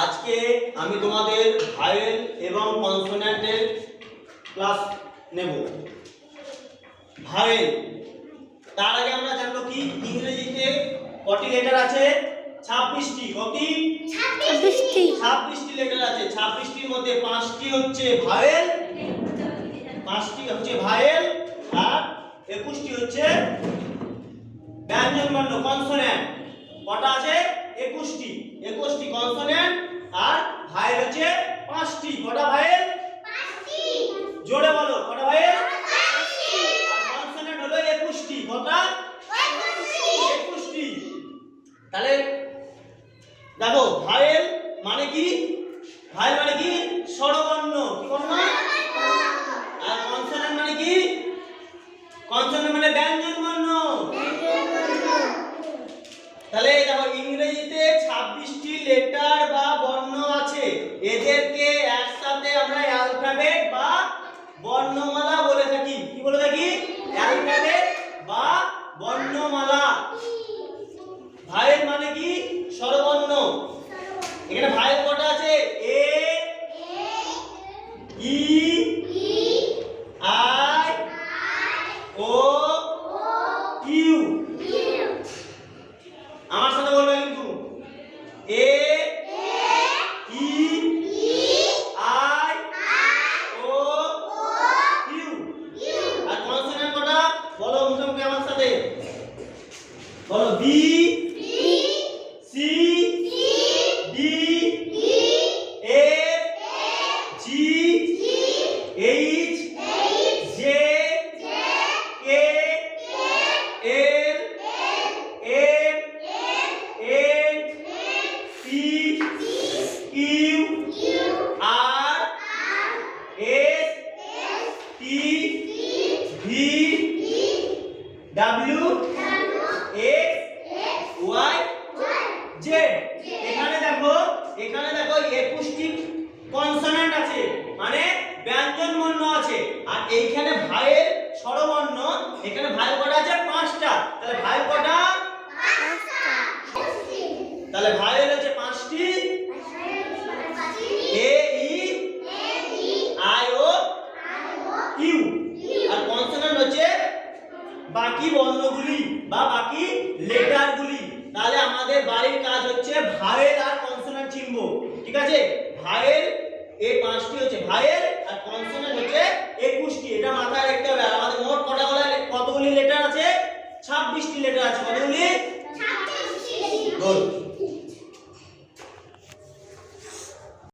আজকে আমি তোমাদের ভায়েল এবং কনসোনেন্টের ক্লাস নেব। ভায়েল, তার আগে আমরা জানবো কি ইংরেজিতে কটি লেটার আছে? 26টি। কটি? 26টি লেটার আছে। 26টির মধ্যে 5টি হচ্ছে ভায়েল, 5টি হচ্ছে ভায়েল আর 21টি হচ্ছে ব্যঞ্জন বর্ণ কনসোনেন্ট। কটা আছে? 21টি। 21টি কনসোনেন্ট আর ভায়েল হচ্ছে 5টি। কটা ভায়েল? 5টি। জোরে বলো, কটা ভায়েল? 5টি। আর কনসোনেন্ট হলো 21টি। কটা? 21টি। তাহলে দেখো, ভায়েল মানে কি? ভায়েল মানে কি? স্বরবর্ণ। কি বর্ণ? আর কনসোনেন্ট মানে কি? কনসোনেন্ট মানে ব্যঞ্জন বর্ণ। তাহলে দেখো, ইংরেজিতে 26টি লেটার বা বর্ণ আছে। এদেরকে একসাথে আমরা অ্যালফাবেট বা বর্ণমালা বলে থাকি। কি বলে থাকি? অ্যালফাবেট বা বর্ণমালা। ভায়েল মানে কি? স্বরবর্ণ। এখানে ভায়েল কটা আছে? A, E, I, O, U. আমার সাথে বলবে কিন্তু A, E, I, O, U. আর কনসোনেন্ট কটা? বলো মুখে মুখে আমার সাথে বলো। B, C, D, F, G, H, J, K, L, M, N, P, Q, R, S, T, V, W, X, Y, Z. এখানে দেখো 21টি কনসোনেন্ট আছে, মানে ব্যঞ্জন বর্ণ আছে। আর এইখানে ভায়েল স্বরবর্ণ। এখানে ভায়েল কটা আছে? 5টা। তাহলে ভায়েল কটা? 5টা। তাহলে ভায়েল হচ্ছে 5টি। A, E, I, O, U. আর কনসোনেন্ট হচ্ছে বাকি বর্ণগুলি বা বাকি লেটারগুলি। তাহলে আমাদের বাড়ির কাজ হচ্ছে ভায়েল আর কনসোনেন্ট চিনব। ঠিক আছে? ভায়েল এই 5টি হচ্ছে ভায়েল আর কনসোনেন্ট হচ্ছে 21টি। এটা মাথায় রাখতে হবে। আর আমাদের মোট কতগুলি লেটার আছে? 26টি লেটার আছে। কতগুলি? 26টি। গুড।